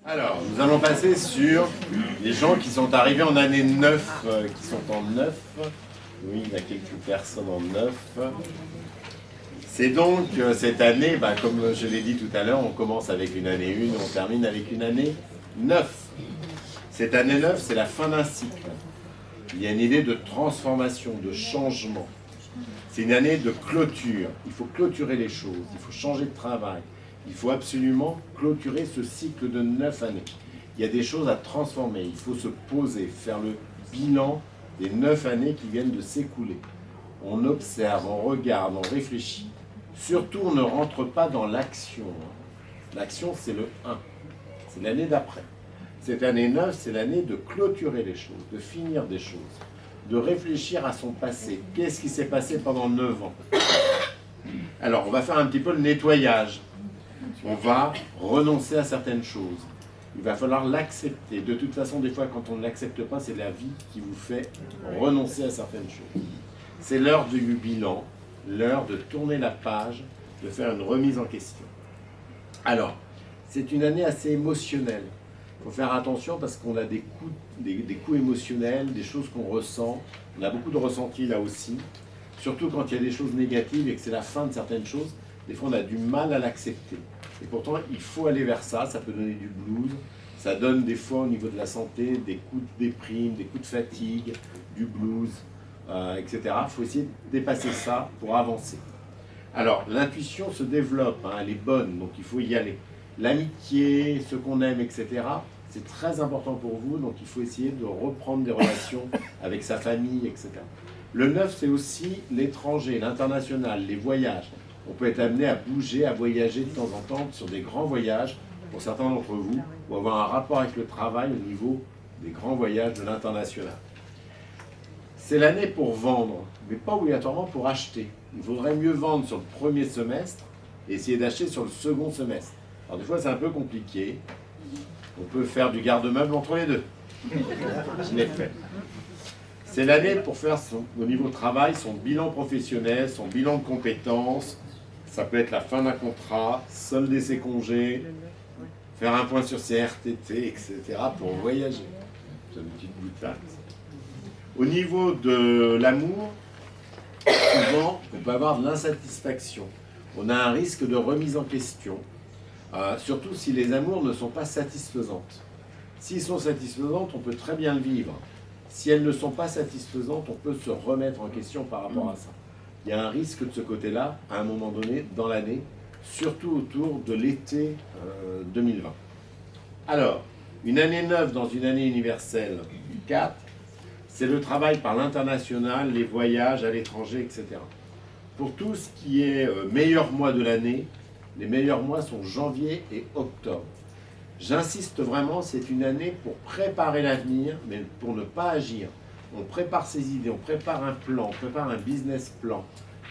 Alors, nous allons passer sur les gens qui sont arrivés en année 9, qui sont en 9. Oui, il y a quelques personnes en 9. C'est donc cette année, comme je l'ai dit tout à l'heure, on commence avec une année 1, on termine avec une année 9. Cette année 9, c'est la fin d'un cycle. Il y a une idée de transformation, de changement. C'est une année de clôture. Il faut clôturer les choses, il faut changer de travail. Il faut absolument clôturer ce cycle de 9 années. Il y a des choses à transformer. Il faut se poser, faire le bilan des 9 années qui viennent de s'écouler. On observe, on regarde, on réfléchit. Surtout, on ne rentre pas dans l'action. L'action, c'est le 1. C'est l'année d'après. Cette année 9, c'est l'année de clôturer les choses, de finir des choses, de réfléchir à son passé. Qu'est-ce qui s'est passé pendant 9 ans? Alors, on va faire un petit peu le nettoyage. On va renoncer à certaines choses. Il va falloir l'accepter. De toute façon, des fois, quand on ne l'accepte pas, c'est la vie qui vous fait renoncer à certaines choses. C'est l'heure du bilan, l'heure de tourner la page, de faire une remise en question. Alors, c'est une année assez émotionnelle. Il faut faire attention parce qu'on a des coups émotionnels, des choses qu'on ressent. On a beaucoup de ressentis là aussi. Surtout quand il y a des choses négatives et que c'est la fin de certaines choses, des fois on a du mal à l'accepter. Et pourtant, il faut aller vers ça, ça peut donner du blues, ça donne des fois au niveau de la santé des coups de déprime, des coups de fatigue, du blues, etc. Il faut essayer de dépasser ça pour avancer. Alors, l'intuition se développe, elle est bonne, donc il faut y aller. L'amitié, ce qu'on aime, etc., c'est très important pour vous, donc il faut essayer de reprendre des relations avec sa famille, etc. Le 9, c'est aussi l'étranger, l'international, les voyages. On peut être amené à bouger, à voyager de temps en temps sur des grands voyages, pour certains d'entre vous, ou avoir un rapport avec le travail au niveau des grands voyages de l'international. C'est l'année pour vendre, mais pas obligatoirement pour acheter. Il vaudrait mieux vendre sur le premier semestre et essayer d'acheter sur le second semestre. Alors des fois c'est un peu compliqué, on peut faire du garde-meuble entre les deux. Je l'ai fait. C'est l'année pour faire au niveau travail son bilan professionnel, son bilan de compétences. Ça peut être la fin d'un contrat, solder ses congés, faire un point sur ses RTT, etc. pour voyager. C'est une petite boutade. Au niveau de l'amour, souvent, on peut avoir de l'insatisfaction. On a un risque de remise en question, surtout si les amours ne sont pas satisfaisantes. S'ils sont satisfaisantes, on peut très bien le vivre. Si elles ne sont pas satisfaisantes, on peut se remettre en question par rapport à ça. Il y a un risque de ce côté-là, à un moment donné, dans l'année, surtout autour de l'été 2020. Alors, une année 9 dans une année universelle 4, c'est le travail par l'international, les voyages à l'étranger, etc. Pour tout ce qui est meilleur mois de l'année, les meilleurs mois sont janvier et octobre. J'insiste vraiment, c'est une année pour préparer l'avenir, mais pour ne pas agir. On prépare ses idées, on prépare un plan, on prépare un business plan,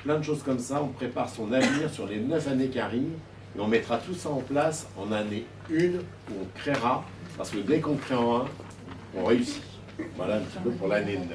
plein de choses comme ça, on prépare son avenir sur les 9 années qui arrivent, et on mettra tout ça en place en année 1 où on créera, parce que dès qu'on crée en 1, on réussit. Voilà un petit peu pour l'année 9.